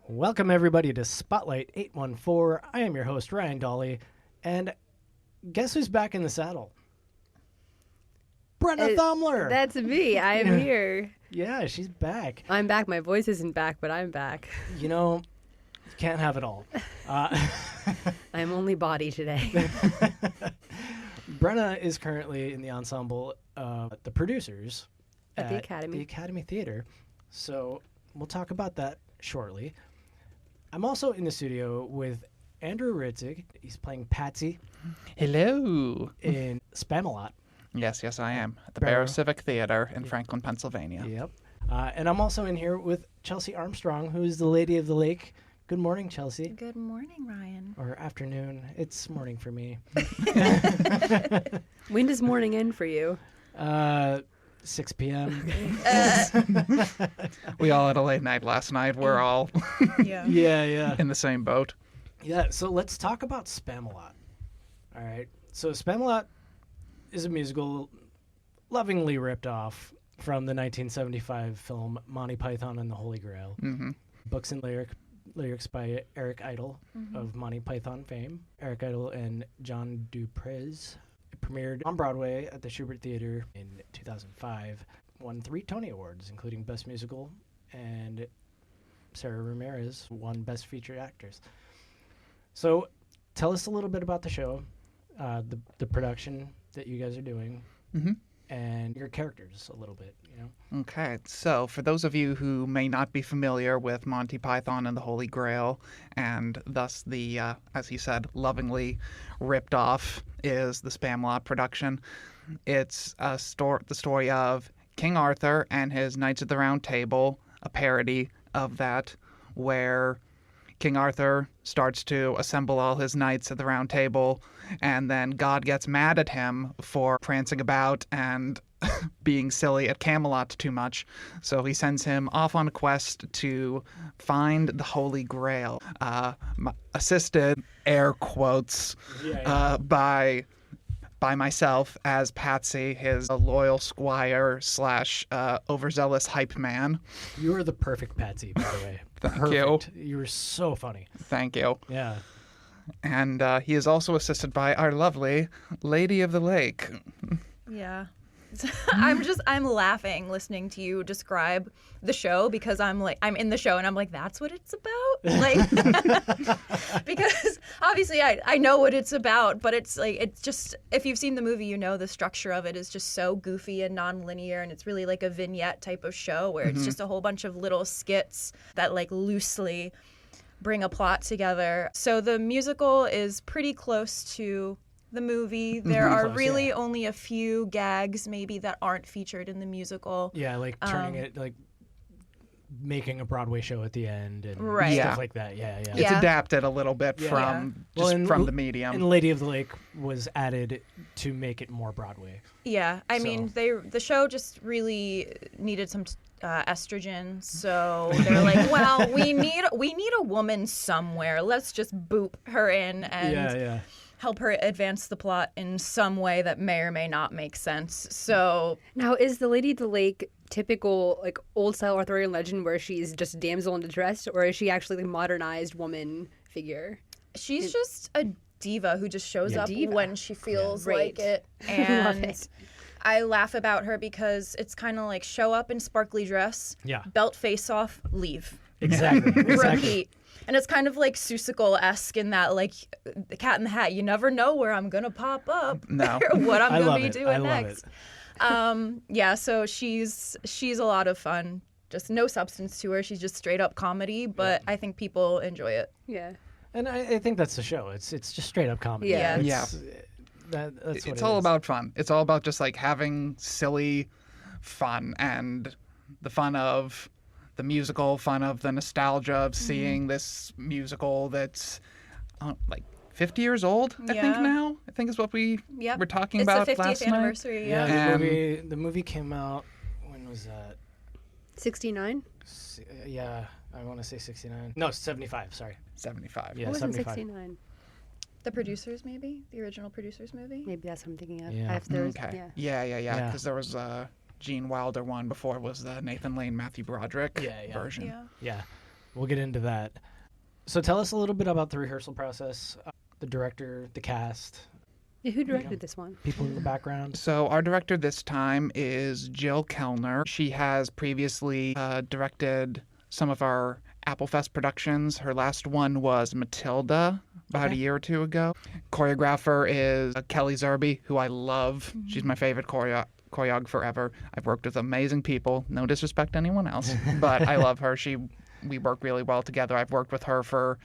Welcome, everybody, to Spotlight 814. I am your host, Ryan Dolly, and guess who's back in the saddle? Brenna Thummler! That's me. I am here. Yeah, she's back. I'm back. My voice isn't back, but I'm back. You know, you can't have it all. I'm only body today. Brenna is currently in the ensemble of the producers At the Academy. The Academy Theater. So we'll talk about that shortly. I'm also in the studio with Andrew Ritsig. He's playing Patsy. Hello. In Spamalot. Yes, I am. At the Barrow- Barrow-Civic Theater in Franklin, Pennsylvania. Yep. And I'm also in here with Chelsea Armstrong, who is the Lady of the Lake. Good morning, Chelsea. Good morning, Ryan. Or afternoon. It's morning for me. When does morning end for you? 6 p.m. We all had a late night last night. We're all Yeah. Yeah. in the same boat. Yeah, so let's talk about Spamalot. All right. So Spamalot is a musical lovingly ripped off from the 1975 film Monty Python and the Holy Grail. Mm-hmm. Books and lyrics by Eric Idle of Monty Python fame. Eric Idle and John Duprez. It premiered on Broadway at the Schubert Theater in 2005. Won 3 Tony Awards, including Best Musical, and Sarah Ramirez won Best Featured Actress. So tell us a little bit about the show, the production that you guys are doing, and your characters a little bit, you know? Okay, so for those of you who may not be familiar with Monty Python and the Holy Grail, and thus the, as he said, lovingly ripped off is the Spamalot production, it's the story of King Arthur and his Knights of the Round Table, a parody of that, where King Arthur starts to assemble all his knights at the round table, and then God gets mad at him for prancing about and being silly at Camelot too much. So he sends him off on a quest to find the Holy Grail, assisted, air quotes, by myself as Patsy, his loyal squire / overzealous hype man. You were the perfect Patsy, by the way. Thank you. You were so funny. Thank you. Yeah. And he is also assisted by our lovely Lady of the Lake. Yeah. I'm laughing listening to you describe the show because I'm in the show and I'm like, that's what it's about? Like, because obviously I know what it's about, but it's just, if you've seen the movie, you know the structure of it is just so goofy and non-linear, and it's really like a vignette type of show where it's just a whole bunch of little skits that like loosely bring a plot together. So the musical is pretty close to the movie. There are really only a few gags maybe that aren't featured in the musical. Yeah, like turning it, like making a Broadway show at the end and Right. stuff Yeah. like that. Yeah. It's adapted a little bit from from the medium. And Lady of the Lake was added to make it more Broadway. Yeah, I mean, the show just really needed some estrogen, so they're like, well, we need a woman somewhere. Let's just boop her in and help her advance the plot in some way that may or may not make sense. So Now, is the Lady of the Lake typical, like, old-style Arthurian legend where she's just damsel in distress, or is she actually a modernized woman figure? she's just a diva who just shows up Diva. when she feels Right. like it. Love And it. I laugh about her because it's kind of like show up in sparkly dress, Yeah. belt face off, leave. Exactly. Repeat. And it's kind of like Seussical-esque in that, like, the Cat in the Hat. You never know where I'm going to pop up No. or what I'm I going love to be it. doing I love next. it. Yeah, so she's a lot of fun. Just no substance to her. She's just straight up comedy, but I think people enjoy it. Yeah. And I think that's the show. It's just straight up comedy. Yeah. That's what It's all about fun. It's all about just like having silly fun, and the fun of the musical, fun of the nostalgia of seeing this musical that's like 50 years old, I think Yeah. now. I think is what we Yep. were talking It's about the 50th last anniversary, Yeah, yeah. the movie came out, when was that? 69? Yeah, I want to say 69. No, 75, sorry. night. 75. Yeah, What was in 75. 69? The producers, maybe? The original producers movie? Maybe that's what I'm thinking of. Yeah. If there's, Okay. yeah. Yeah. Because there was a Gene Wilder one before, was the Nathan Lane, Matthew Broderick Yeah. version. Yeah. Yeah. We'll get into that. So tell us a little bit about the rehearsal process, the director, the cast, Yeah, who directed this one? people in the background. So our director this time is Jill Kellner. She has previously directed some of our Applefest productions. Her last one was Matilda about a year or two ago. Choreographer is Kelly Zerby, who I love. She's my favorite choreographer ever. I've worked with amazing people. No disrespect to anyone else, but I love her. We work really well together. I've worked with her for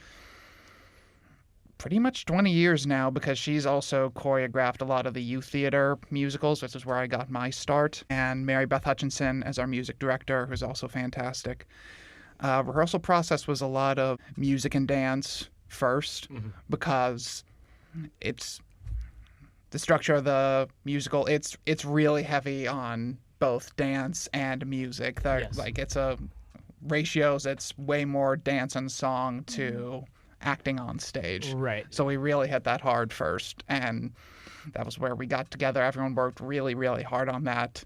pretty much 20 years now because she's also choreographed a lot of the youth theater musicals, which is where I got my start. And Mary Beth Hutchinson as our music director, who's also fantastic. Rehearsal process was a lot of music and dance first because it's the structure of the musical. It's really heavy on both dance and music. Like it's a ratios. It's way more dance and song to acting on stage. Right. So we really hit that hard first, and that was where we got together. Everyone worked really, really hard on that.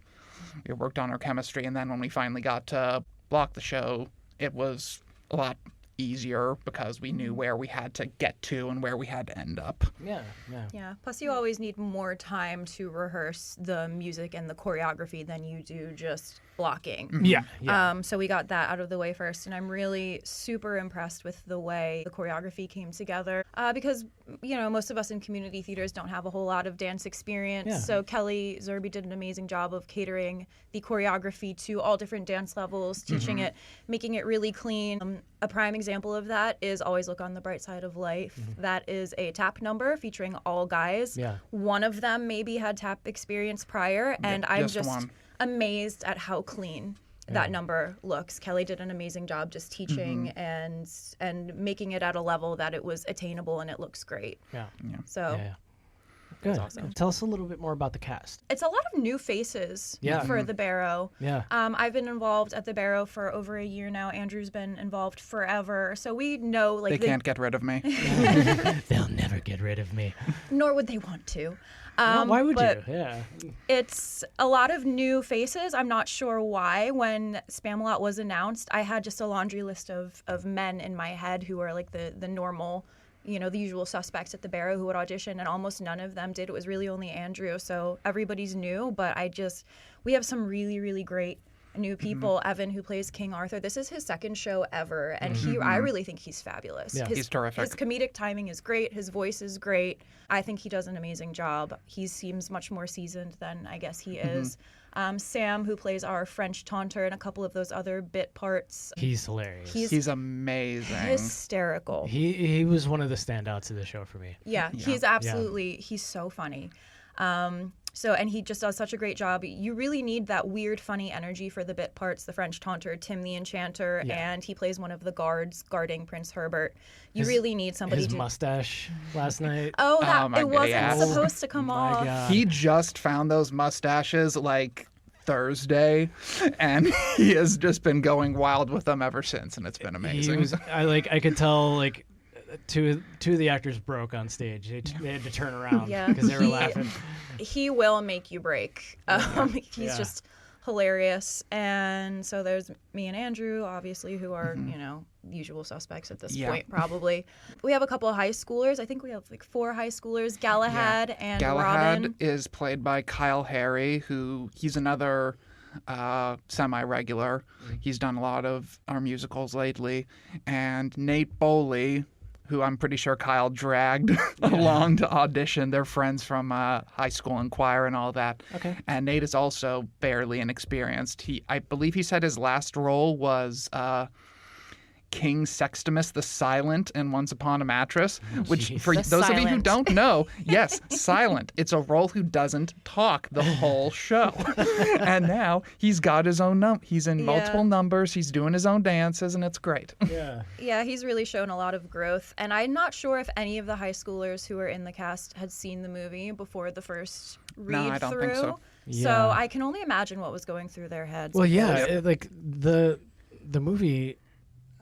We worked on our chemistry, and then when we finally got to block the show, it was a lot easier because we knew where we had to get to and where we had to end up. Yeah. Plus, you always need more time to rehearse the music and the choreography than you do just blocking. So we got that out of the way first, and I'm really super impressed with the way the choreography came together because, most of us in community theaters don't have a whole lot of dance experience. Yeah. So Kelly Zerby did an amazing job of catering the choreography to all different dance levels, teaching it, making it really clean. A prime example of that is Always Look on the Bright Side of Life. That is a tap number featuring all guys. Yeah. One of them maybe had tap experience prior, and I'm just just one. amazed at how clean that number looks. Kelly did an amazing job just teaching and making it at a level that it was attainable, and it looks great. So Good. awesome. Tell us a little bit more about the cast. it's a lot of new faces for the Barrow. Yeah. I've been involved at the Barrow for over a year now. Andrew's been involved forever. So we know, They can't get rid of me. They'll never get rid of me. nor would they want to. Why would but you? Yeah. It's a lot of new faces. I'm not sure why. When Spamalot was announced, I had just a laundry list of men in my head who are like the normal, the usual suspects at the Barrow who would audition, and almost none of them did. It was really only Andrew. So everybody's new, but we have some really, really great new people. Evan, who plays King Arthur, this is his second show ever, and I really think he's fabulous. Yeah. He's terrific. His comedic timing is great. His voice is great. I think he does an amazing job. He seems much more seasoned than I guess he is. Sam, who plays our French taunter and a couple of those other bit parts. He's hilarious. He's amazing. Hysterical. He was one of the standouts of the show for me. Yeah, he's absolutely, he's so funny. And he just does such a great job. You really need that weird, funny energy for the bit parts. The French taunter, Tim the Enchanter, and he plays one of the guards guarding Prince Herbert. You really need somebody His mustache last night. It wasn't yes. supposed to come off. God. He just found those mustaches like Thursday, and he has just been going wild with them ever since, and it's been amazing. I could tell like two of the actors broke on stage. They had to turn around because they were laughing. He will make you break. He's just hilarious. And so there's me and Andrew, obviously, who are, usual suspects at this point, probably. We have a couple of high schoolers. I think we have like 4 high schoolers, Galahad and Galahad Robin. is played by Kyle Harry, he's another semi-regular. He's done a lot of our musicals lately. And Nate Boley, who I'm pretty sure Kyle dragged along to audition. They're friends from high school and choir and all that. Okay. And Nate is also barely inexperienced. I believe he said his last role was King Sextimus the Silent in Once Upon a Mattress, which Jeez. for The those of you who Silent. don't know, yes, silent. It's a role who doesn't talk the whole show. And now he's got his own he's in multiple numbers, he's doing his own dances, and it's great. Yeah. Yeah, he's really shown a lot of growth. And I'm not sure if any of the high schoolers who were in the cast had seen the movie before the first read-through. I don't think so. So Yeah. I can only imagine what was going through their heads. Well, yeah, like the movie.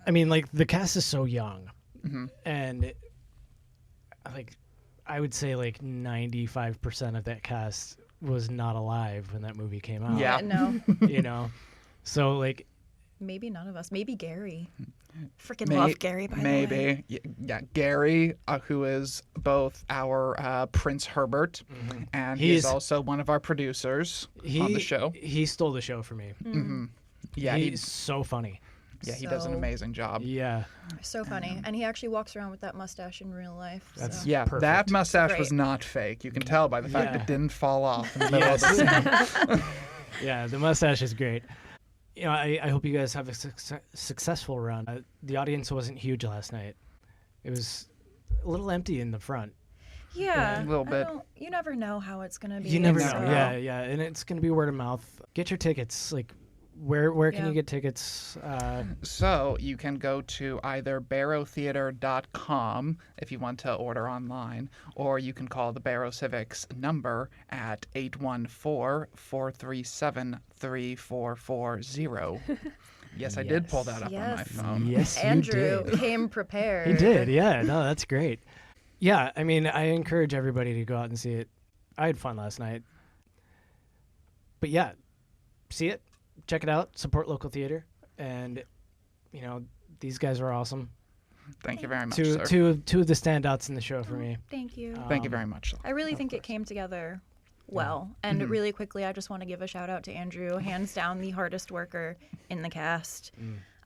I mean, like the cast is so young, and like I would say like 95% of that cast was not alive when that movie came out. Yeah. No, So like maybe none of us. Maybe Gary. Freaking love Gary, by the way. Maybe. Yeah, Gary, who is both our Prince Herbert, and he's also one of our producers on the show. He stole the show for me. Yeah, he's so funny. Yeah, he does an amazing job. Yeah. So funny. And he actually walks around with that mustache in real life. That's Yeah, perfect. that mustache was Great. not fake. You can tell by the fact Yeah. it didn't fall off in the middle of the scene. Yeah, the mustache is great. You know, I hope you guys have a successful run. The audience wasn't huge last night. It was a little empty in the front. Yeah. A little bit. You never know how it's going to be. You never never know. know. Yeah, and it's going to be word of mouth. Get your tickets. Like, where can Yeah. you get tickets? So you can go to either barrowtheater.com if you want to order online, or you can call the Barrow-Civic's number at 814-437-3440. Yes, I did pull that up on my Yes. phone. Yes, Andrew you did. came prepared. He did. Yeah, no, that's great. Yeah, I mean, I encourage everybody to go out and see it. I had fun last night. But yeah, see it. Check it out. Support local theater, and you know these guys are awesome. Thank you very much, Two sir. of the standouts in the show for me. Thank you. Thank you very much. I really think it came together well. And really quickly, I just want to give a shout out to Andrew, hands down the hardest worker in the cast.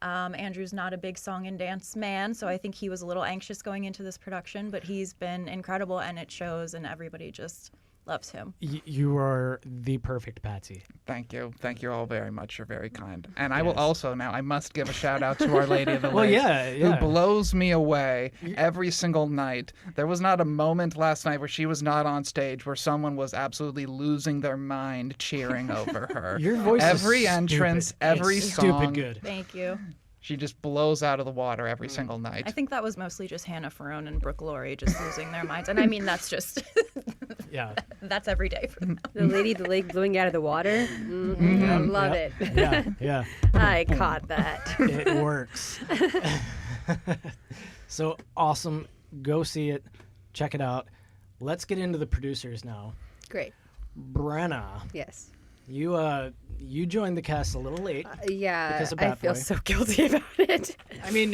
Andrew's not a big song and dance man, so I think he was a little anxious going into this production, but he's been incredible, and it shows, and everybody just loves him. You are the perfect Patsy. Thank you. Thank you all very much. You're very kind. And I will Yes. also now, I must give a shout out to Our Lady of the Well, Lake, yeah. who blows me away every single night. There was not a moment last night where she was not on stage where someone was absolutely losing their mind cheering over her. Your voice every is entrance, stupid. every It's song. stupid good. Thank you. She just blows out of the water every single night. I think that was mostly just Hannah Ferrone and Brooke Laurie just losing their minds. And I mean, that's just, Yeah. that's every day for them. The lady, the lake blowing out of the water. I love Yep. it. Yeah. I caught that. It works. So awesome. Go see it. Check it out. Let's get into the producers now. Great. Brenna, Yes. you joined the cast a little late. Yeah. Because of I Bat feel Boy. so guilty about it. I mean,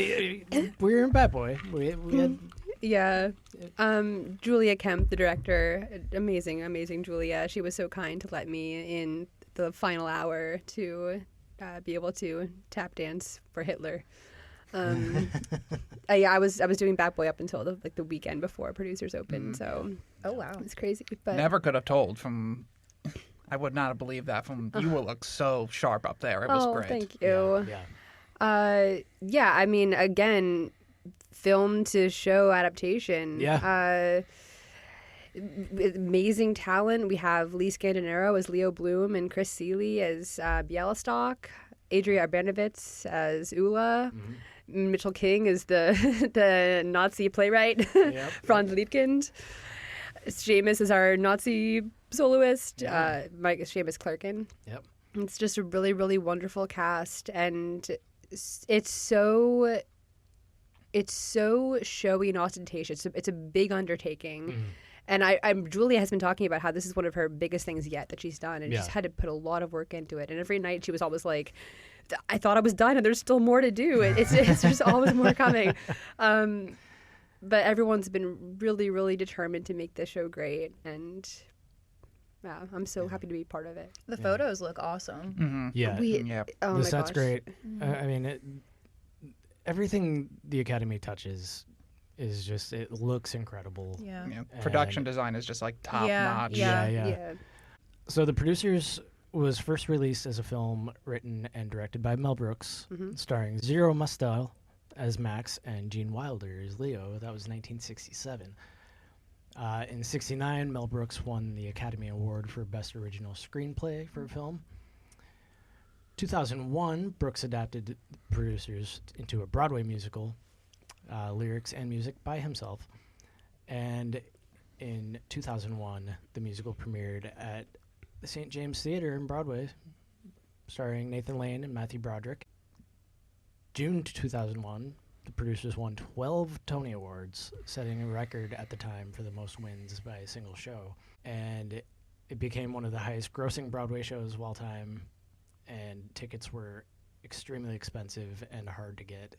we were in Bad Boy. We had Yeah. Julia Kemp, the director, amazing Julia. She was so kind to let me in the final hour to be able to tap dance for Hitler. Yeah, I was doing Bat Boy up until the weekend before producers opened. So Oh, wow. it's crazy. But Never could have told from. I would not have believed that from. You will look so sharp up there. It was great. Thank you. yeah. Yeah, I mean, again, film to show adaptation. Yeah. Amazing talent. We have Lee Scandinero as Leo Bloom and Chris Seeley as Bialystok, Adria Arbanovitz as Ula, Mitchell King is the Nazi playwright, Yep. Franz Liebkind. Seamus is our Nazi soloist, Mike Seamus Clerkin. Yep. It's just a really, really wonderful cast, and it's so showy and ostentatious. It's a big undertaking. And Julia has been talking about how this is one of her biggest things yet that she's done, and she's had to put a lot of work into it. And every night she was always like, "I thought I was done, and there's still more to do. It's there's always more coming." But everyone's been really, really determined to make this show great, and yeah, I'm so happy to be part of it. The photos look awesome. Yeah. Oh the my set's gosh. great. I mean, everything the Academy touches is just, it looks incredible. Yeah. Production design is just like top notch. Yeah. Yeah. So The Producers was first released as a film written and directed by Mel Brooks, starring Zero Mostel as Max and Gene Wilder as Leo. That was 1967. In 69, Mel Brooks won the Academy Award for Best Original Screenplay for a film. 2001, Brooks adapted The Producers into a Broadway musical, lyrics and music by himself. And in 2001, the musical premiered at the St. James Theater in Broadway, starring Nathan Lane and Matthew Broderick. June 2001, The Producers won 12 Tony Awards, setting a record at the time for the most wins by a single show. And it became one of the highest grossing Broadway shows of all time, and tickets were extremely expensive and hard to get.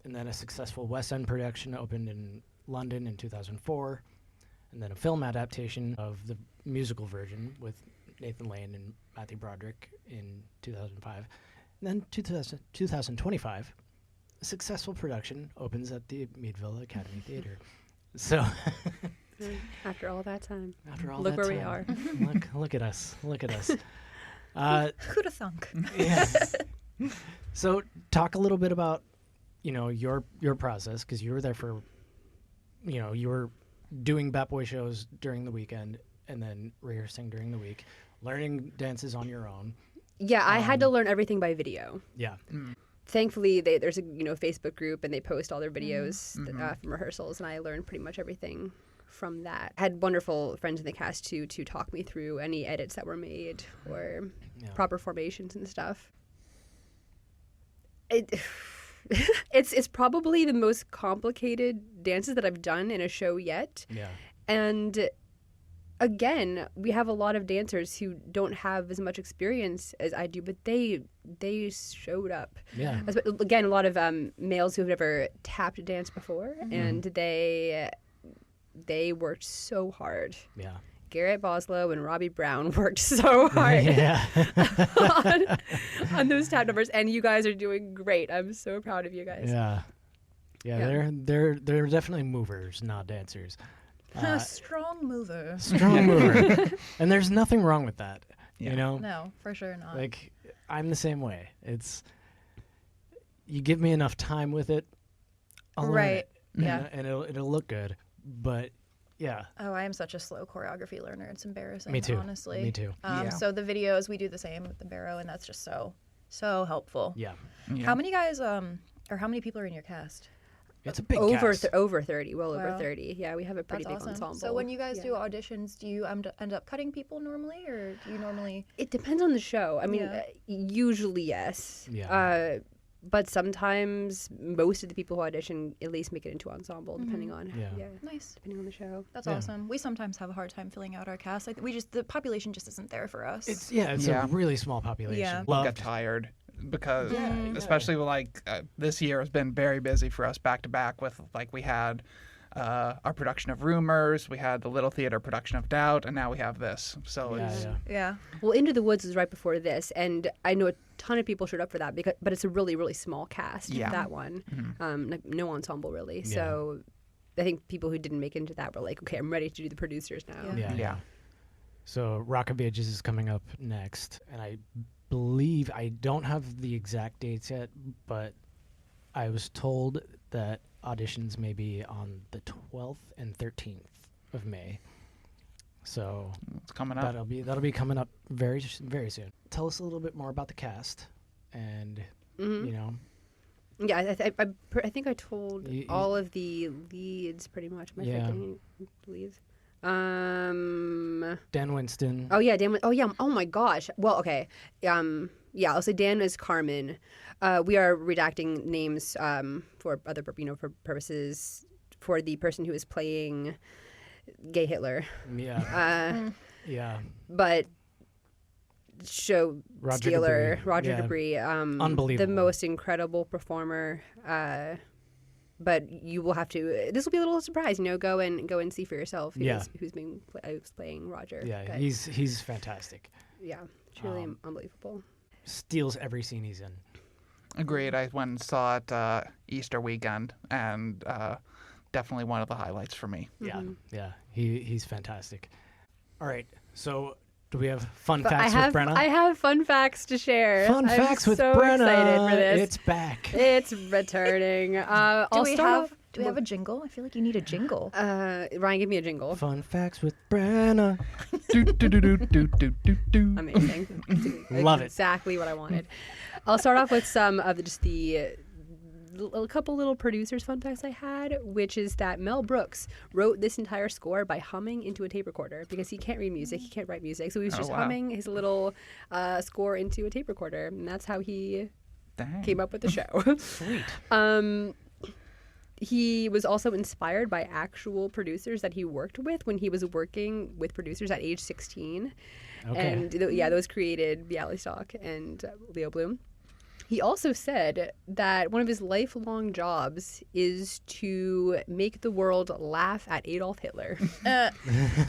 And then a successful West End production opened in London in 2004. And then a film adaptation of the musical version with Nathan Lane and Matthew Broderick in 2005. And then 2025, a successful production opens at the Meadville Academy Theater. So After all that time. After all Look that where we time. are. Look at us. Look at us. Who'd have thunk? Yeah. So talk a little bit about, your process, because you were there for, you were doing Bat Boy shows during the weekend and then rehearsing during the week, learning dances on your own. Yeah, I had to learn everything by video. Yeah. Thankfully, there's a Facebook group, and they post all their videos from rehearsals, and I learned pretty much everything from that. I had wonderful friends in the cast to talk me through any edits that were made or proper formations and stuff. It's probably the most complicated dances that I've done in a show yet. Yeah. And again, we have a lot of dancers who don't have as much experience as I do, but they showed up. Yeah. Again, a lot of males who have never tapped dance before, and they worked so hard. Yeah. Garrett Boslow and Robbie Brown worked so hard on those tap numbers, and you guys are doing great. I'm so proud of you guys. Yeah. They're definitely movers, not dancers. Strong mover. Strong mover. And there's nothing wrong with that. Yeah. You know? No, for sure not. Like, I'm the same way. It's, you give me enough time with it, I'll learn Right. it. Yeah. And it'll look good. But yeah. Oh, I am such a slow choreography learner. It's embarrassing, Me too. honestly. Me too. So the videos, we do the same with the Barrow, and that's just so helpful. Yeah. How many guys, or how many people are in your cast? It's a big over cast. over 30, well Wow. over 30. Yeah, we have a pretty That's big awesome. ensemble. So when you guys do auditions, do you end up cutting people normally, or do you normally? It depends on the show. I mean, Yeah. usually yes. Yeah. But sometimes most of the people who audition at least make it into ensemble, depending on Nice. depending on the show. That's Yeah. awesome. We sometimes have a hard time filling out our cast. The population just isn't there for us. It's a really small population. Yeah. We'll Loved. get tired because Yeah. especially this year has been very busy for us back to back with we had our production of Rumors, we had the Little Theater production of Doubt, and now we have this. So it's Yeah. Well, Into the Woods was right before this, and I know a ton of people showed up for that but it's a really, really small cast, that one. No ensemble, really. Yeah. So I think people who didn't make it into that were like, okay, I'm ready to do the producers now. Yeah. So Rock of Ages is coming up next, and I believe, I don't have the exact dates yet, but I was told that auditions may be on the 12th and 13th of May. So it's coming up. that'll be coming up very, very soon. Tell us a little bit more about the cast, and Yeah, I think I told all of the leads pretty much. Am I forgetting leads? Dan Winston. Oh yeah, Dan. Oh yeah. Oh my gosh. Well, okay. Yeah, I'll say Dan is Carmen. We are redacting names for other for purposes for the person who is playing Gay Hitler. Yeah. Yeah. But show Roger stealer Debris. Roger Yeah. Debris. Unbelievable. The most incredible performer. But you will have to. This will be a little surprise, go and see for yourself. Who's playing Roger? Yeah, but, he's fantastic. Yeah, truly unbelievable. Steals every scene he's in. Agreed. I went and saw it Easter weekend, and definitely one of the highlights for me. Yeah. He's fantastic. All right, so do we have fun But facts with Brenna? I have fun facts to share. Fun facts with so Brenna. Excited for this. It's back. It's returning. Do we have a jingle? I feel like you need a jingle. Ryan, give me a jingle. Fun facts with Brenna. Amazing. Love it. Exactly what I wanted. I'll start off with some of a couple little producers fun facts I had, which is that Mel Brooks wrote this entire score by humming into a tape recorder because he can't read music, he can't write music, so he was just humming his little score into a tape recorder, and that's how he came up with the show. Sweet. He was also inspired by actual producers that he worked with when he was working with producers at age 16. Okay. And those created Bialystok and Leo Bloom. He also said that one of his lifelong jobs is to make the world laugh at Adolf Hitler.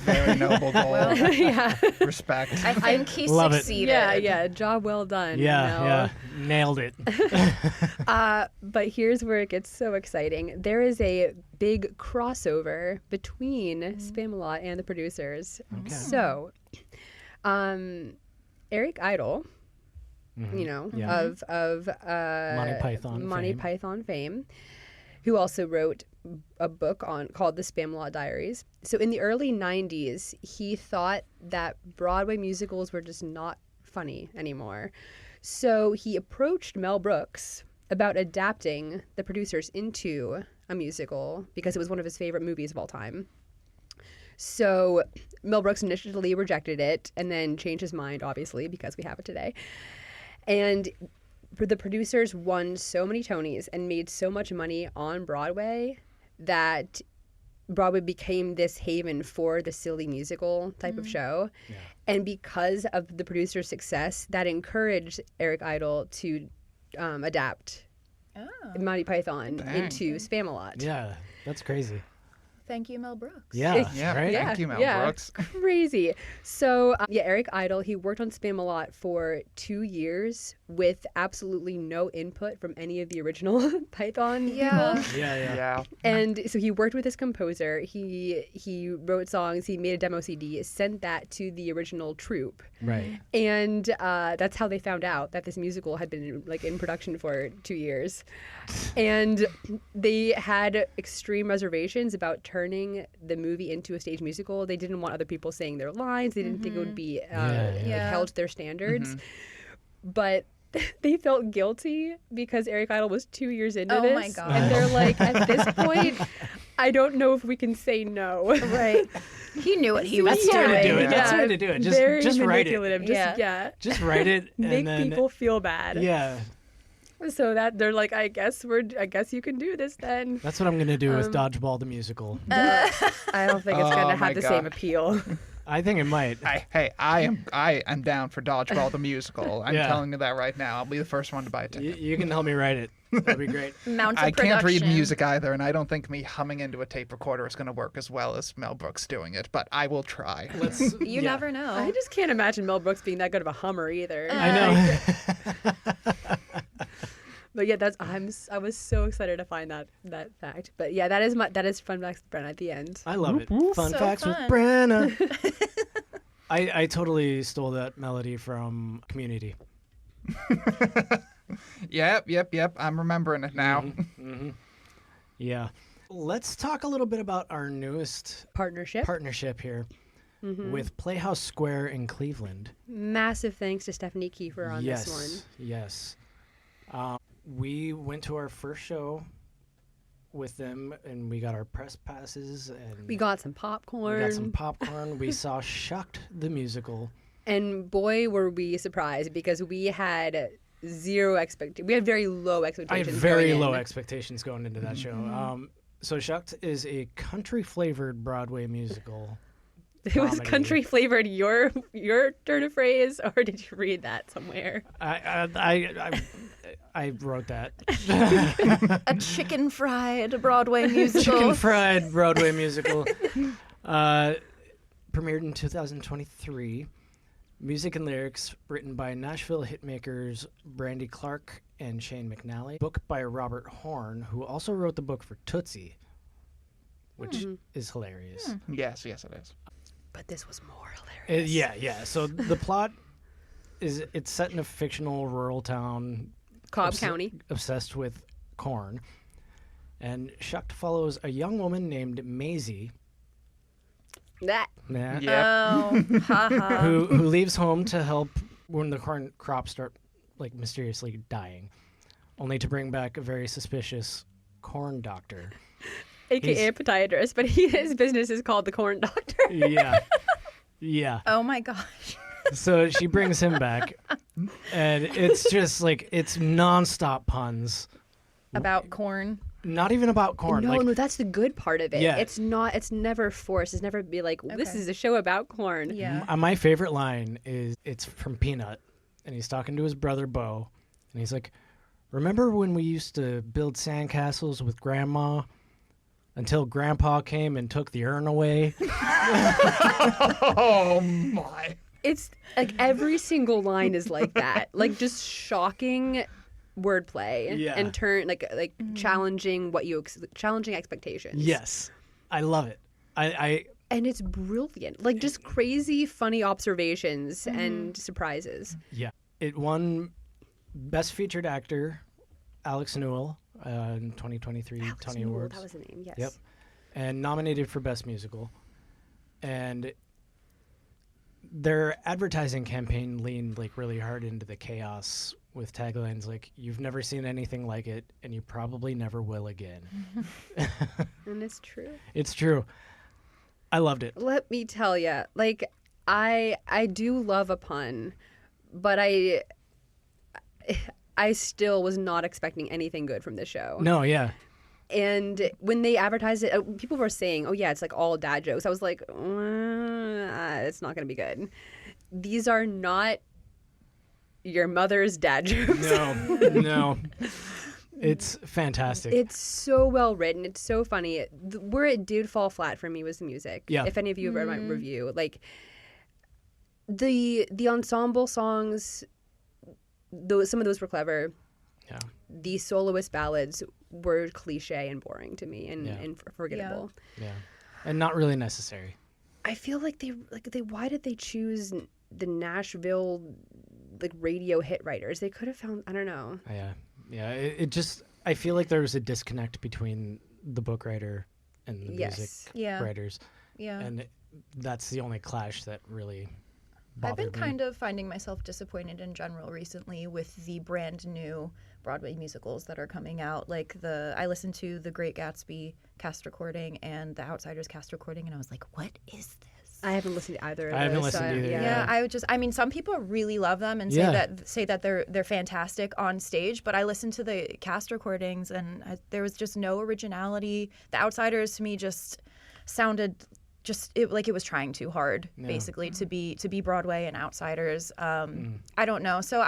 Very noble goal. Yeah. Respect. I think he Love it. succeeded. Yeah, job well done. Yeah, nailed it. But here's where it gets so exciting. There is a big crossover between Spamalot and the producers. Okay. So, Eric Idle, you know, of Monty Python fame, who also wrote a book called The Spamalot Diaries. So in the early 90s, he thought that Broadway musicals were just not funny anymore. So he approached Mel Brooks about adapting the producers into a musical because it was one of his favorite movies of all time. So Mel Brooks initially rejected it and then changed his mind, obviously, because we have it today. And the producers won so many Tonys and made so much money on Broadway that Broadway became this haven for the silly musical type of show. Yeah. And because of the producer's success, that encouraged Eric Idle to adapt Monty Python into Spamalot. Yeah, that's crazy. Thank you, Mel Brooks. Yeah, right? Thank you, Mel Brooks. Crazy. So, Eric Idle, he worked on Spamalot for 2 years with absolutely no input from any of the original Python people. Yeah. And so he worked with his composer. He wrote songs. He made a demo CD, sent that to the original troupe. Right. And that's how they found out that this musical had been in production for 2 years. And they had extreme reservations about turning the movie into a stage musical. They didn't want other people saying their lines. They didn't think it would be held to their standards. But they felt guilty because Eric Idle was 2 years into this. Oh my God. And they're like, at this point, I don't know if we can say no. Right. He knew what he was That's the way to do it. Yeah. That's the way to do it. Just write it. Just write it. Make and then, people feel bad. Yeah. So that they're like, I guess you can do this then. That's what I'm going to do with Dodgeball the Musical. I don't think it's going to have the same God. appeal. I think it might. I am down for Dodgeball the Musical. I'm Yeah. telling you that right now. I'll be the first one to buy a ticket. You can help me write it. That'd be great. I can't read music either, and I don't think me humming into a tape recorder is going to work as well as Mel Brooks doing it, but I will try. You never know. I just can't imagine Mel Brooks being that good of a hummer either. I know. But yeah, I was so excited to find that fact. But yeah, that is fun facts with Brenna at the end. I love it. Fun So facts with fun. Brenna. I totally stole that melody from Community. Yep. I'm remembering it now. Yeah. Let's talk a little bit about our newest partnership here with Playhouse Square in Cleveland. Massive thanks to Stephanie Kiefer on this one. Yes. We went to our first show with them, and we got our press passes, and We got some popcorn. We saw Shucked the musical. And boy, were we surprised because we had zero expectations. We had very low I expectations. had very going low in. expectations going into that show. So Shucked is a country-flavored Broadway musical. It was comedy. country flavored. Your turn of phrase, or did you read that somewhere? I wrote that. A chicken fried Broadway musical. Chicken fried Broadway musical. Premiered in 2023. Music and lyrics written by Nashville hitmakers Brandy Clark and Shane McNally. Book by Robert Horn, who also wrote the book for Tootsie, which is hilarious. Yes, it is. But this was more hilarious. Yeah. So the plot is it's set in a fictional rural town, Cobb County, obsessed with corn. And Shucked follows a young woman named aMAIZEing, That. Oh, haha. who leaves home to help when the corn crops start mysteriously dying, only to bring back a very suspicious corn doctor. AKA a podiatrist, but his business is called the Corn Doctor. Yeah. Oh my gosh. So she brings him back, and it's just it's nonstop puns. About corn. Not even about corn. No, that's the good part of it. Yeah. It's never forced. It's never be like, this is a show about corn. Yeah. My favorite line is it's from Peanut, and he's talking to his brother Bo, And he's like, remember when we used to build sandcastles with Grandma until Grandpa came and took the urn away? Oh, my. It's like every single line is like that. Like just shocking wordplay and challenging challenging expectations. Yes. I love it. And it's brilliant. Like just crazy funny observations and surprises. Yeah. It won Best Featured Actor, Alex Newell, in 2023 Tony Awards. That was the name, yes. Yep. And nominated for Best Musical. And their advertising campaign leaned like really hard into the chaos with taglines like, you've never seen anything like it, and you probably never will again. And it's true. It's true. I loved it. Let me tell you, like, I do love a pun, but I still was not expecting anything good from this show. No, yeah. And when they advertised it, people were saying, oh, yeah, it's like all dad jokes. I was like, it's not going to be good. These are not your mother's dad jokes. No. It's fantastic. It's so well written. It's so funny. Where it did fall flat for me was the music. Yeah. If any of you have read my review, like the ensemble songs, some of those were clever. Yeah. The soloist ballads were cliche and boring to me and forgettable. Yeah. And not really necessary. I feel like they why did they choose the Nashville like radio hit writers? They could have found, I don't know. Yeah. It just, I feel like there was a disconnect between the book writer and the music writers. Yeah. And that's the only clash that really bothered me. I've been kind of finding myself disappointed in general recently with the brand new Broadway musicals that are coming out. Like I listened to The Great Gatsby cast recording and The Outsiders cast recording, and I was like, what is this? I haven't listened to either of those. I haven't listened either. Yeah, I mean, some people really love them and say that they're fantastic on stage, but I listened to the cast recordings and there was just no originality. The Outsiders to me just sounded like it was trying too hard, basically, to be Broadway and Outsiders. I don't know. So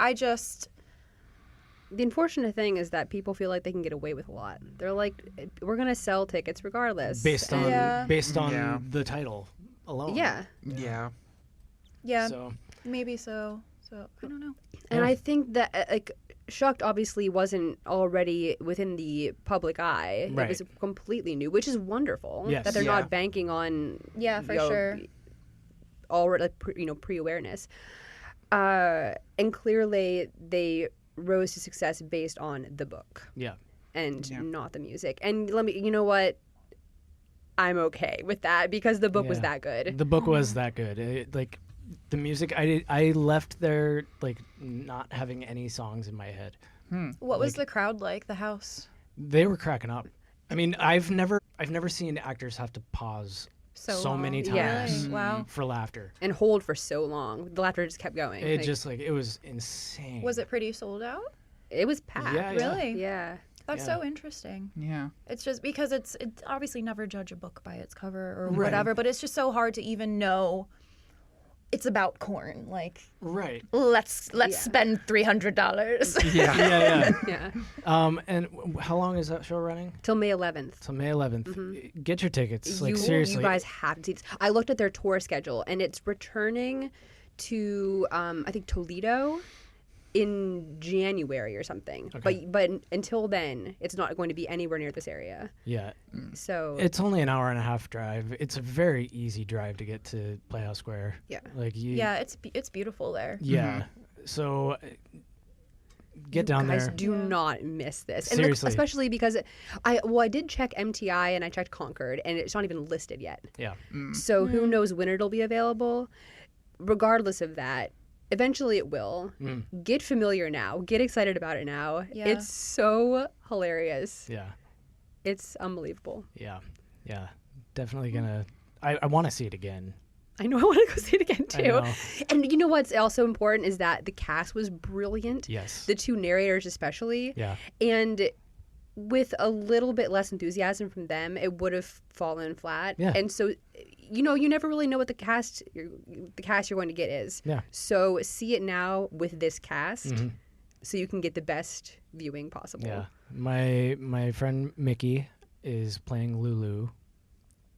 the unfortunate thing is that people feel like they can get away with a lot. They're like, we're going to sell tickets regardless. Based on the title alone. Yeah. So maybe so. So I don't know. And I think that like Shucked obviously wasn't already within the public eye. Right. It was completely new, which is wonderful. Yes. That they're not banking on sure. Already pre-awareness. And clearly they rose to success based on the book. Yeah. And not the music. And you know what? I'm okay with that because the book was that good. The book was that good. Like the music, I left there like not having any songs in my head. What was the crowd like? The house? They were cracking up. I mean, I've never seen actors have to pause so many times for laughter and hold for so long. The laughter just kept going. It was insane. Was it pretty sold out? It was packed. Yeah, really? Yeah. That's so interesting. Yeah. It's just because it's obviously never judge a book by its cover or whatever, but it's just so hard to even know it's about corn. Like, let's spend $300. Yeah. And how long is that show running? Till May 11th. Till May 11th. Get your tickets. Like, seriously. You guys have to. I looked at their tour schedule, and it's returning to, I think, Toledo in January or something. Okay. But until then, it's not going to be anywhere near this area. Yeah. So it's only an hour and a half drive. It's a very easy drive to get to Playhouse Square. Yeah. It's beautiful there. Yeah. So get down there. You guys do not miss this. And Seriously. especially because I did check MTI and I checked Concord and it's not even listed yet. Yeah. So who knows when it'll be available. Regardless of that, eventually it will. Get familiar now. Get excited about it now. Yeah. It's so hilarious. Yeah. It's unbelievable. Yeah. Definitely gonna. I want to see it again. I know. I want to go see it again I too. know. And you know what's also important is that the cast was brilliant. Yes. The two narrators especially. Yeah. And with a little bit less enthusiasm from them, it would have fallen flat. Yeah. And so, you never really know what the cast you're going to get is. Yeah. So see it now with this cast. so you can get the best viewing possible. Yeah. My friend Mickey is playing Lulu,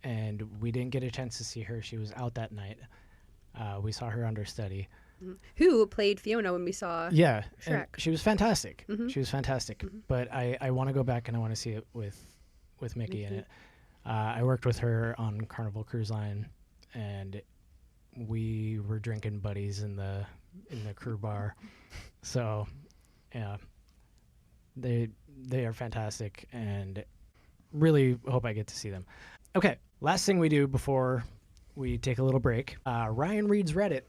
and we didn't get a chance to see her. She was out that night. We saw her understudy. Who played Fiona when we saw Yeah. Shrek. She was fantastic. Mhm. She was fantastic. Mhm. But I want to go back and I want to see it with Mickey in it. I worked with her on Carnival Cruise Line, and we were drinking buddies in the crew bar. So, yeah, they are fantastic, and really hope I get to see them. Okay, last thing we do before we take a little break. Ryan reads Reddit.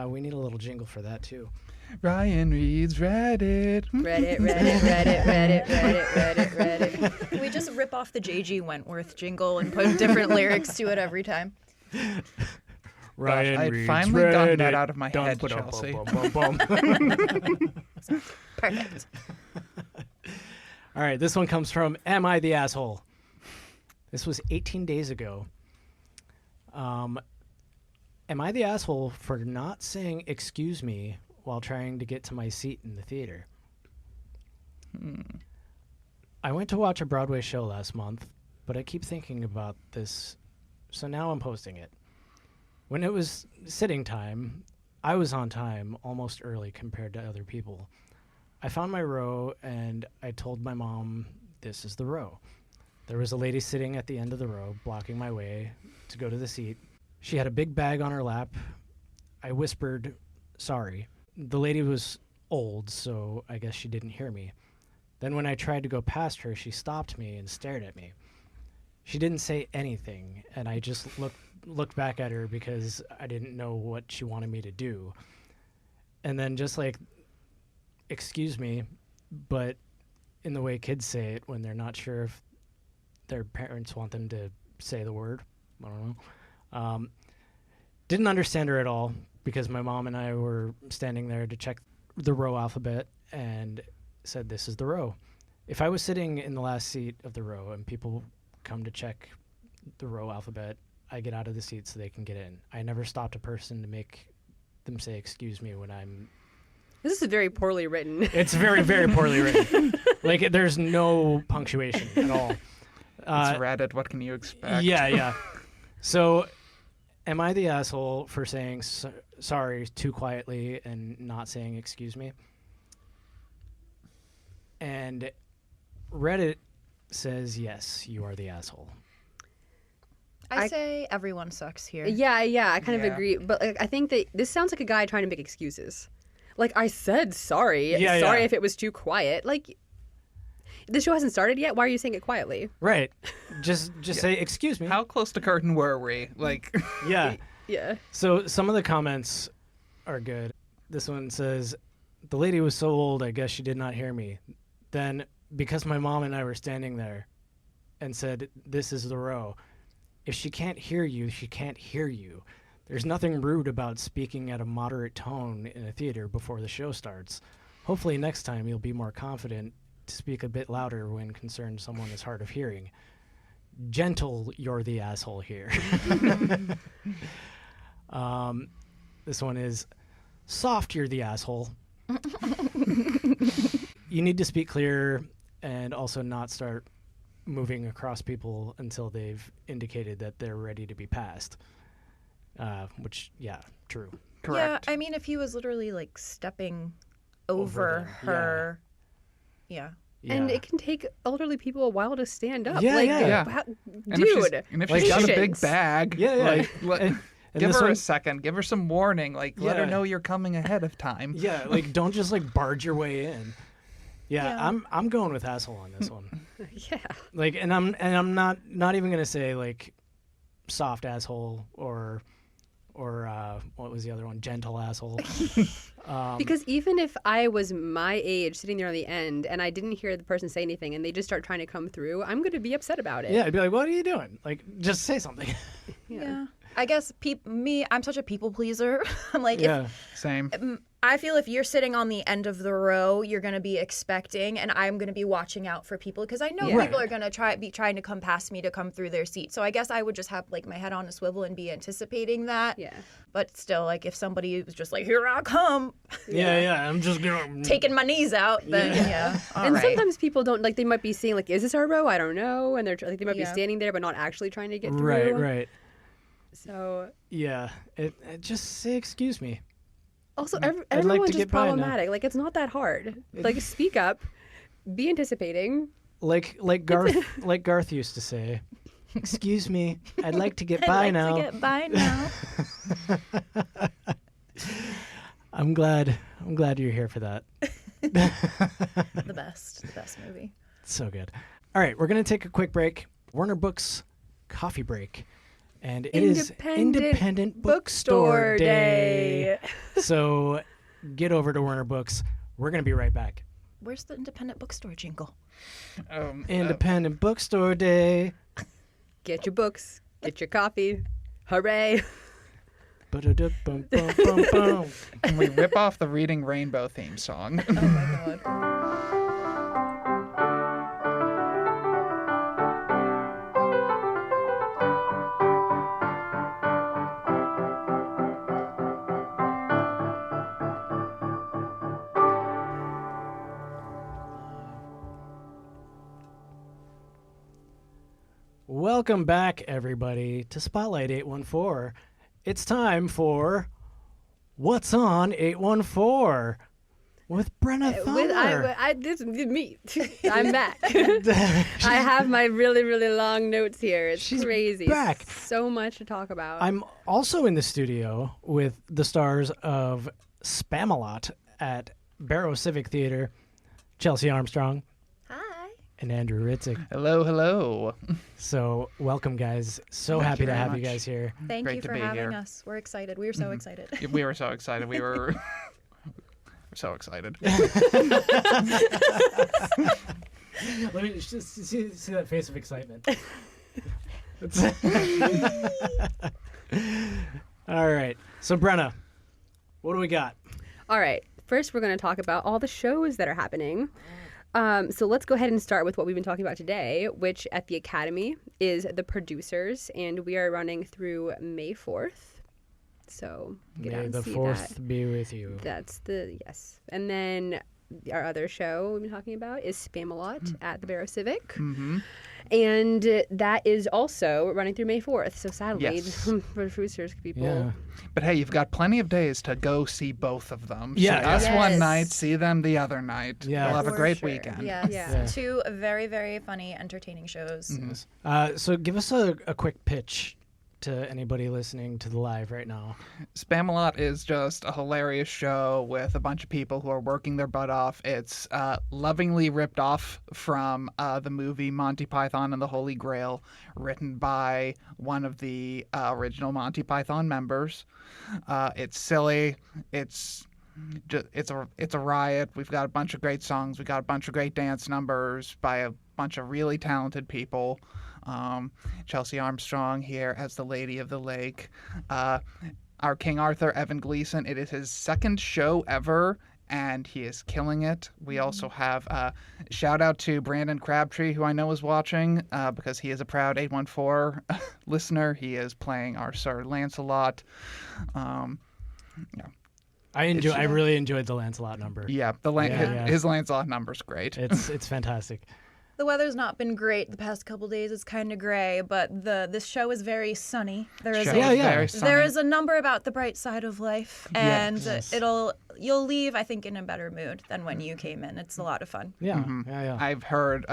We need a little jingle for that too. Ryan reads Reddit. Reddit, Reddit, Reddit, Reddit, Reddit, Reddit, Reddit. We just rip off the J.G. Wentworth jingle and put different lyrics to it every time. Ryan I'd reads finally Reddit. gotten that out of my head, Dum, Chelsea. bum, bum, bum, bum. Perfect. All right, this one comes from Am I the Asshole? This was 18 days ago. Am I the asshole for not saying excuse me while trying to get to my seat in the theater? I went to watch a Broadway show last month, but I keep thinking about this, so now I'm posting it. When it was sitting time, I was on time, almost early compared to other people. I found my row, and I told my mom, this is the row. There was a lady sitting at the end of the row, blocking my way to go to the seat. She had a big bag on her lap. I whispered, sorry. The lady was old, so I guess she didn't hear me. Then when I tried to go past her, she stopped me and stared at me. She didn't say anything, and I just looked back at her because I didn't know what she wanted me to do. And then just like, excuse me, but in the way kids say it when they're not sure if their parents want them to say the word. I don't know. Didn't understand her at all because my mom and I were standing there to check the row alphabet and said, this is the row. If I was sitting in the last seat of the row and people come to check the row alphabet, I get out of the seat so they can get in. I never stopped a person to make them say excuse me when I'm... This is very poorly written. It's very, very poorly written. Like, there's no punctuation at all. It's Reddit. What can you expect? Yeah. So, am I the asshole for saying sorry too quietly and not saying excuse me? And Reddit says, yes, you are the asshole. I say everyone sucks here. Yeah, I kind of Yeah. agree. But like, I think that this sounds like a guy trying to make excuses. Like, I said sorry. Yeah, sorry yeah. if it was too quiet. Like, the show hasn't started yet. Why are you saying it quietly? Right. Just say excuse me. How close to curtain were we? Like, Yeah. Yeah. So some of the comments are good. This one says, the lady was so old, I guess she did not hear me. Then, because my mom and I were standing there and said, this is the row. If she can't hear you, she can't hear you. There's nothing rude about speaking at a moderate tone in a theater before the show starts. Hopefully next time you'll be more confident to speak a bit louder when concerned someone is hard of hearing. Gentle, you're the asshole here. This one is soft, you're the asshole. You need to speak clear and also not start moving across people until they've indicated that they're ready to be passed. Which, yeah, true. correct. Yeah, I mean, if he was literally like stepping over them, her, yeah. And Yeah. it can take elderly people a while to stand up. Yeah, like, yeah. how- And if she's- dude. and if Like, she's got a big patience. bag, Yeah, yeah. like, And give this her a one- second. Give her some warning. Like, let her Yeah. know you're coming ahead of time. Yeah, like don't just like barge your way in. Yeah, Yeah. I'm going with asshole on this one. Yeah. Like, and I'm not even gonna say like soft asshole or what was the other one? Gentle asshole. Because even if I was my age sitting there on the end and I didn't hear the person say anything and they just start trying to come through, I'm going to be upset about it. Yeah, I'd be like, what are you doing? Like, just say something. Yeah. I guess I'm such a people pleaser. I'm like, Yeah. Same. I feel if you're sitting on the end of the row, you're going to be expecting, and I'm going to be watching out for people because I know people are going to be trying to come past me to come through their seat. So I guess I would just have like my head on a swivel and be anticipating that. Yeah. But still, like if somebody was just like, here I come. I'm just gonna taking my knees out, then all and right. sometimes people don't, like, they might be saying, like, is this our row? I don't know. And they're like, they might be standing there but not actually trying to get through. Right. So. Yeah. It just say excuse me. Also, I'd like everyone's to just get by now. problematic. Like, it's not that hard. Like, speak up, be anticipating. Like Garth used to say, excuse me, I'd like to get by now. To get by now. I'm glad you're here for that. The best movie. So good. All right, we're going to take a quick break. Warner Books coffee break. And it is Independent Bookstore Day. So get over to Warner Books. We're going to be right back. Where's the independent bookstore jingle? Independent Bookstore Day. Get your books. Get your coffee. Hooray. Ba-da-da-bum-bum-bum-bum. Can we rip off the Reading Rainbow theme song? Oh my god. Welcome back, everybody, to Spotlight 814. It's time for What's on 814 with Brenna Thummler. This is me. I'm back. I have my really, really long notes here. It's She's crazy. back. So much to talk about. I'm also in the studio with the stars of Spamalot at Barrow-Civic Theater, Chelsea Armstrong. Hi. And Andrew Ritsig. Hello. So welcome, guys. So Thank happy you to very have much. you guys here. Thank Great you to for be having here. us. We're excited. We were so excited. We were so excited. We were so excited. Let me just see that face of excitement. All right. So, Brenna, what do we got? All right. First, we're going to talk about all the shows that are happening. So let's go ahead and start with what we've been talking about today, which at the Academy is The Producers, and we are running through May 4th. So get out May and the see 4th that. be with you. That's yes. And then our other show we've been talking about is Spamalot at the Barrow-Civic. Mm-hmm. And that is also running through May 4th. So sadly, Yes. producers people. Yeah. But hey, you've got plenty of days to go see both of them. Yeah. See us Yes. one night, see them the other night. Yeah. We'll have a For great sure. weekend. Yes. Yeah. Two very, very funny, entertaining shows. So give us a quick pitch to anybody listening to the live right now. Spamalot is just a hilarious show with a bunch of people who are working their butt off. It's lovingly ripped off from the movie Monty Python and the Holy Grail, written by one of the original Monty Python members. It's silly. It's a riot. We've got a bunch of great songs. We've got a bunch of great dance numbers by a bunch of really talented people. Chelsea Armstrong here as the Lady of the Lake. Our King Arthur, Evan Gleason. It is his second show ever, and he is killing it. We also have shout out to Brandon Crabtree, who I know is watching because he is a proud 814 listener. He is playing our Sir Lancelot. I really enjoyed the Lancelot number. Yeah, his Lancelot number's great. It's fantastic. The weather's not been great the past couple days. It's kind of gray, but this show is very sunny. There is Very sunny. there is a number about the bright side of life, and Yes. you'll leave, I think, in a better mood than when you came in. It's a lot of fun. Yeah. Yeah. I've heard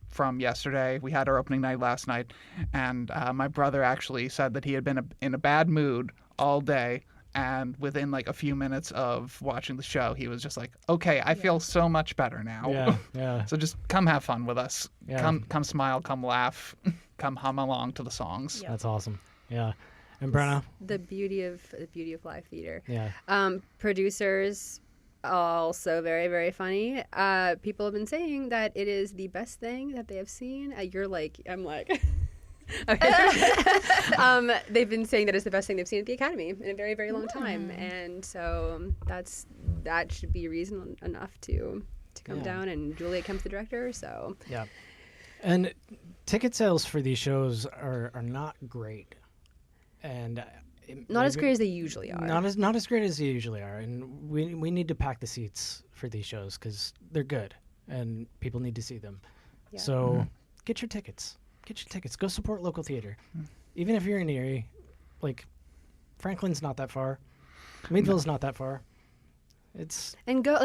from yesterday. We had our opening night last night, and my brother actually said that he had been in a bad mood all day. And within like a few minutes of watching the show, he was just like, "Okay, I feel so much better now." Yeah. So just come have fun with us. Yeah. Come smile. Come laugh. Come hum along to the songs. Yeah. That's awesome. Yeah. And Brenna? The beauty of live theater. Yeah. Producers, also very, very funny. People have been saying that it is the best thing that they have seen. I'm like, They've been saying that it's the best thing they've seen at the Academy in a very, very long time, and so that should be reason enough to come down. And Julia Kemp's the director, so yeah. And ticket sales for these shows are not great, and not as great as they usually are. Not as great as they usually are, and we need to pack the seats for these shows because they're good and people need to see them. Yeah. So get your tickets. Go support local theater, even if you're in Erie. Like Franklin's not that far, Meadville's not that far. And go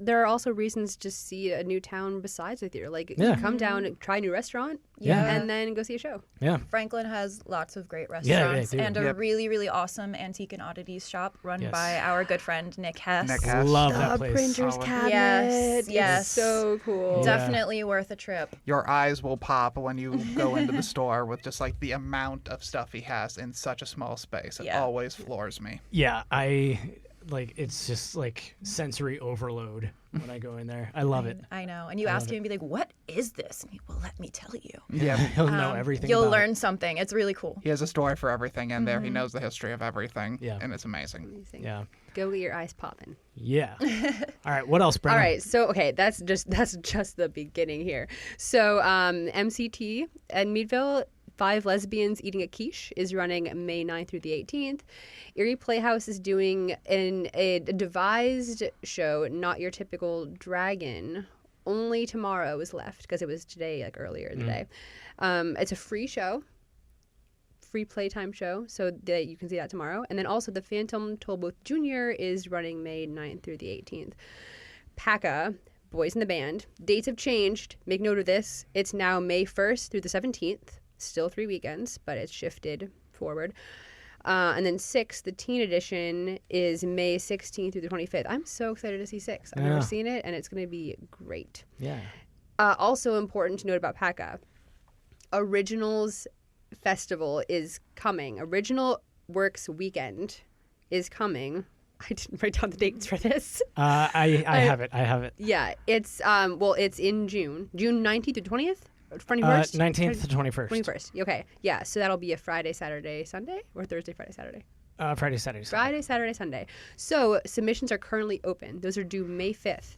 there are also reasons to see a new town besides the theater. Like come down and try a new restaurant, and then go see a show. Yeah, Franklin has lots of great restaurants and a really, really awesome antique and oddities shop run by our good friend Nick Hess. Love that place. Printer's cabinet. Yes, it's so cool. Definitely worth a trip. Your eyes will pop when you go into the store with just like the amount of stuff he has in such a small space. It always floors me. Yeah, it's just like sensory overload when I go in there. I love it. I know. And you ask him and be like, what is this? And he will let me tell you. Yeah. He'll know everything. You'll learn something. It's really cool. He has a story for everything in there. He knows the history of everything. Yeah. And it's amazing. Yeah. Go get your eyes popping. Yeah. All right. What else, Brenna? All right. So, that's just the beginning here. So, MCT at Meadville, 5 Lesbians Eating a Quiche is running May 9th through the 18th. Erie Playhouse is doing a devised show, Not Your Typical Dragon. Only tomorrow is left because it was today, like earlier in the day. It's a free show, free playtime show, so that you can see that tomorrow. And then also the Phantom Tollbooth Jr. is running May 9th through the 18th. PACA, Boys in the Band. Dates have changed. Make note of this. It's now May 1st through the 17th. Still 3 weekends, but it's shifted forward. And then 6, the teen edition, is May 16th through the 25th. I'm so excited to see 6. I've never seen it, and it's going to be great. Yeah. Also important to note about PACA, Originals Festival is coming. Original Works Weekend is coming. I didn't write down the dates for this. I have it. Yeah, it's it's in June 19th through 20th. 21st? 19th to 21st. 21st. Okay. Yeah. So that'll be a Friday, Saturday, Sunday, or Thursday, Friday, Saturday? Friday, Saturday, Sunday. Friday, Saturday, Sunday. So submissions are currently open. Those are due May 5th.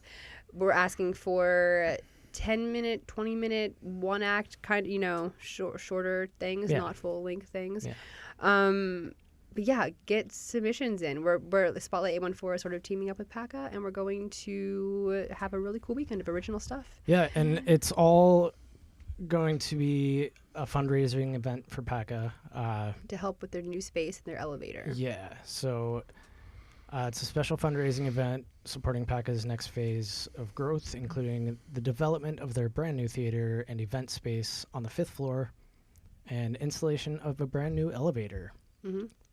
We're asking for 10-minute, 20-minute, one-act kind of, shorter things, not full-length things. Yeah. But yeah, get submissions in. We're Spotlight 814 is sort of teaming up with PACA, and we're going to have a really cool weekend of original stuff. Yeah, and it's all going to be a fundraising event for PACA. To help with their new space and their elevator. Yeah, so it's a special fundraising event supporting PACA's next phase of growth, including the development of their brand new theater and event space on the 5th floor and installation of a brand new elevator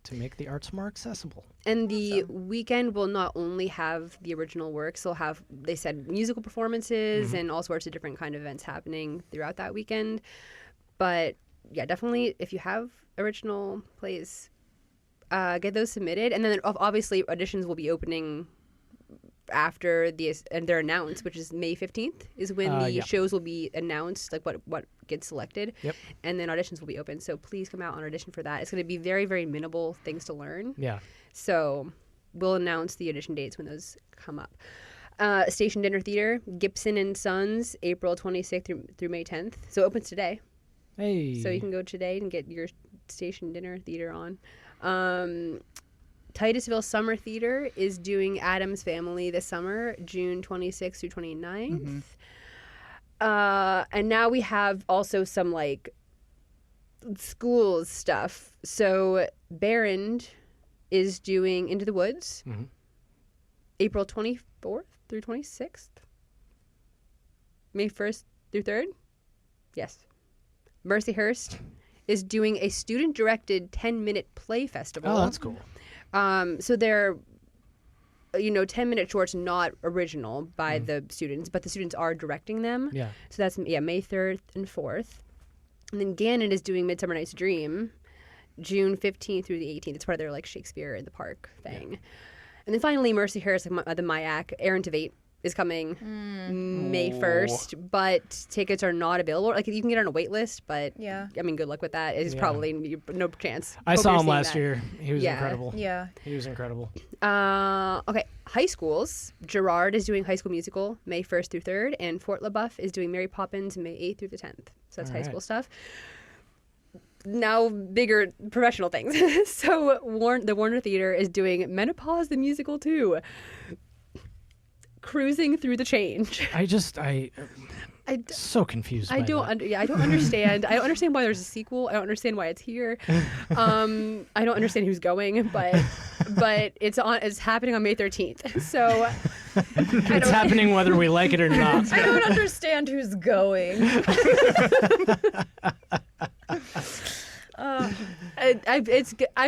to make the arts more accessible. And the weekend will not only have the original works, they'll have, they said, musical performances and all sorts of different kind of events happening throughout that weekend. But yeah, definitely if you have original plays, get those submitted. And then obviously auditions will be opening after and they're announced, which is May 15th is when the shows will be announced, like what gets selected. Yep. And then auditions will be open. So please come out and audition for that. It's going to be very, very minimal things to learn. Yeah. So we'll announce the audition dates when those come up. Station Dinner Theater, Gibson and Sons, April 26th through May 10th. So it opens today. Hey. So you can go today and get your Station Dinner Theater on. Titusville Summer Theater is doing Addams Family this summer, June 26th through 29th. And now we have also some like schools stuff. So Barron is doing Into the Woods, April 24th through 26th. May 1st through 3rd. Yes. Mercyhurst is doing a student-directed 10-minute play festival. Oh, that's cool. So they're, 10-minute shorts, not original by the students, but the students are directing them. Yeah. So that's, May 3rd and 4th. And then Gannon is doing Midsummer Night's Dream, June 15th through the 18th. It's part of their, like, Shakespeare in the Park thing. Yeah. And then finally, Mercyhurst, the MIAC, Aaron Tveit is coming May 1st, but tickets are not available. Like, you can get on a wait list, but I mean, good luck with that. It's probably no chance. I saw him last year. He was incredible. Yeah. He was incredible. Okay, high schools. Gerard is doing High School Musical May 1st through 3rd, and Fort LaBeouf is doing Mary Poppins May 8th through the 10th. So that's high school stuff. Now, bigger professional things. So the Warner Theater is doing Menopause the Musical too. Cruising through the change. I'm so confused. I don't understand. I don't understand why there's a sequel. I don't understand why it's here. I don't understand who's going, but it's happening on May 13th. So it's happening whether we like it or not. I don't understand who's going.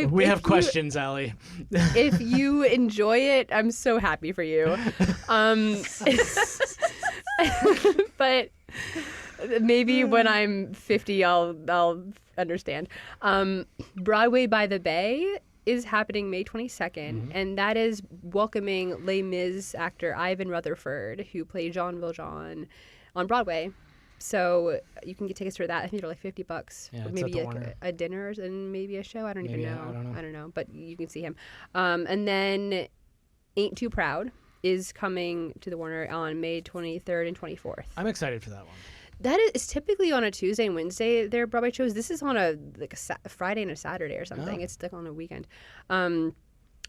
We have questions, Allie. If you enjoy it, I'm so happy for you. But maybe when I'm 50, I'll understand. Broadway by the Bay is happening May 22nd, and that is welcoming Les Mis actor Ivan Rutherford, who played Jean Valjean on Broadway. So you can get tickets for that. I think they're like $50. Yeah, maybe a dinner and maybe a show. I don't know. But you can see him. And then Ain't Too Proud is coming to the Warner on May 23rd and 24th. I'm excited for that one. That is typically on a Tuesday and Wednesday, their Broadway shows. This is on a Friday and a Saturday or something. Oh. It's like on a weekend. And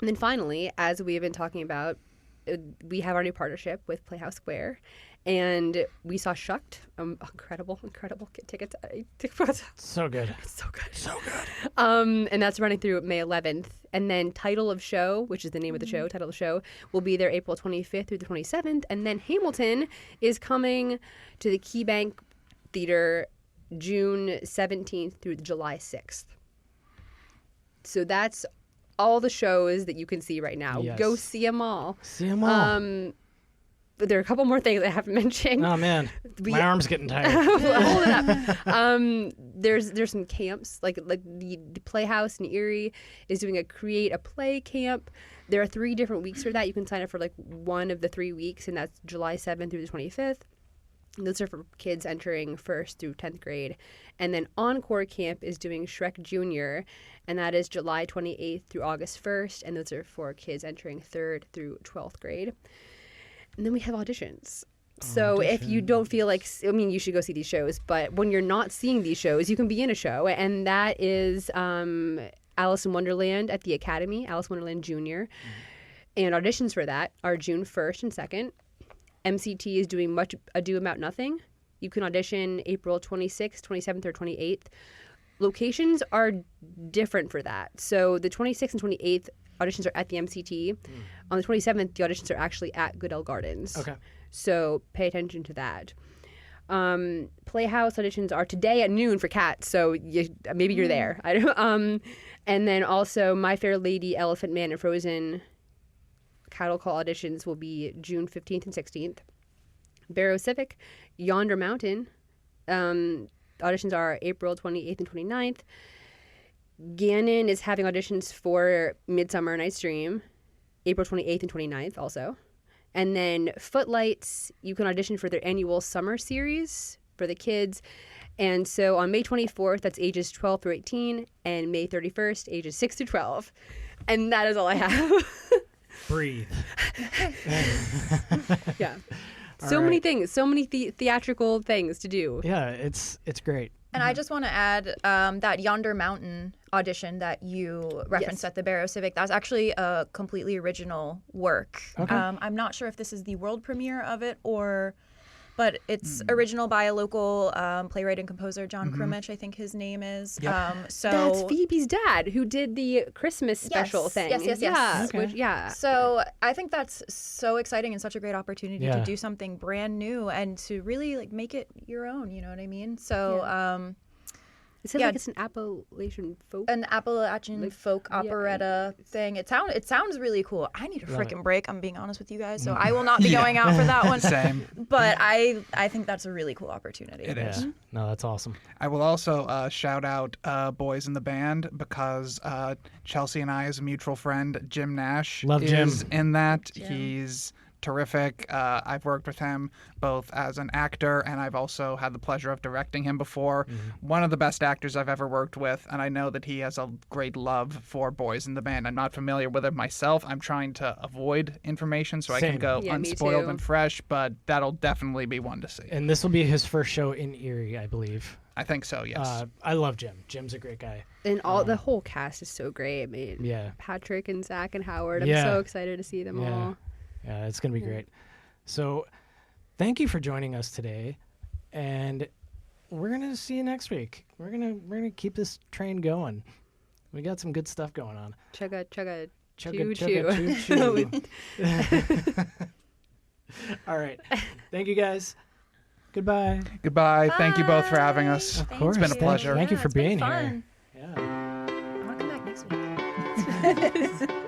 then finally, as we have been talking about, we have our new partnership with Playhouse Square. And we saw Shucked. Incredible tickets. So good. It's so good. And that's running through May 11th. And then Title of Show, which is the name of the show, Title of Show, will be there April 25th through the 27th. And then Hamilton is coming to the KeyBank Theater June 17th through July 6th. So that's all the shows that you can see right now. Yes. Go see them all. See them all. But there are a couple more things I haven't mentioned. Oh man, my arm's getting tired. Hold it up. There's some camps like the Playhouse in Erie is doing a Create a Play camp. There are 3 different weeks for that. You can sign up for like one of the 3 weeks, and that's July 7th through the 25th. Those are for kids entering 1st through 10th grade. And then Encore Camp is doing Shrek Junior, and that is July 28th through August 1st, and those are for kids entering 3rd through 12th grade. And then we have auditions. So if you don't feel like, you should go see these shows, but when you're not seeing these shows, you can be in a show. And that is Alice in Wonderland at the Academy, Alice in Wonderland Junior. And auditions for that are June 1st and 2nd. MCT is doing Much Ado About Nothing. You can audition April 26th, 27th, or 28th. Locations are different for that. So the 26th and 28th auditions are at the MCT. On the 27th, the auditions are actually at Goodell Gardens. Okay. So pay attention to that. Playhouse auditions are today at noon for Cats, so maybe you're there. I don't. And then also My Fair Lady, Elephant Man, and Frozen cattle call auditions will be June 15th and 16th. Barrow-Civic, Yonder Mountain. Auditions are April 28th and 29th. Gannon is having auditions for Midsummer Night's Dream, April 28th and 29th also. And then Footlights, you can audition for their annual summer series for the kids. And so on May 24th, that's ages 12 through 18, and May 31st, ages 6 through 12. And that is all I have. Breathe. Yeah. So many things, so many theatrical things to do. Yeah, it's great. And I just want to add that Yonder Mountain audition that you referenced at the Barrow-Civic, that's actually a completely original work. Okay. I'm not sure if this is the world premiere of it but it's original by a local playwright and composer, John Krumich, I think his name is. Yep. So that's Phoebe's dad, who did the Christmas special thing. Yes. Yeah. Okay. So I think that's so exciting and such a great opportunity to do something brand new and to really make it your own. You know what I mean? So. It sounds like it's an Appalachian folk. An Appalachian folk operetta thing. It sounds really cool. I need a freaking break, I'm being honest with you guys, so I will not be going out for that one. Same. But I think that's a really cool opportunity. It is. No, that's awesome. I will also shout out Boys in the Band because Chelsea and I, as a mutual friend, Jim Nash, Love is Jim. in that. Jim. He's terrific. I've worked with him both as an actor, and I've also had the pleasure of directing him before. One of the best actors I've ever worked with, and I know that he has a great love for boys in the band. I'm not familiar with it myself. I'm trying to avoid information so I can go Yeah, me unspoiled too. and fresh, but that'll definitely be one to see. And this will be his first show in Erie, I believe. I think so, yes. I love Jim. Jim's a great guy. And all the whole cast is so great. I mean, Yeah. Patrick and Zach and Howard. I'm Yeah. so excited to see them all. Yeah, it's going to be great. So thank you for joining us today. And we're going to see you next week. We're going to keep this train going. We got some good stuff going on. Chugga, chugga, Chugga, choo, chugga, choo, choo. All right. Thank you, guys. Goodbye. Goodbye. Thank you both for having us. Of course. It's been a pleasure. Thank you Yeah, for it's been being fun. here. Yeah. I want to come back next week.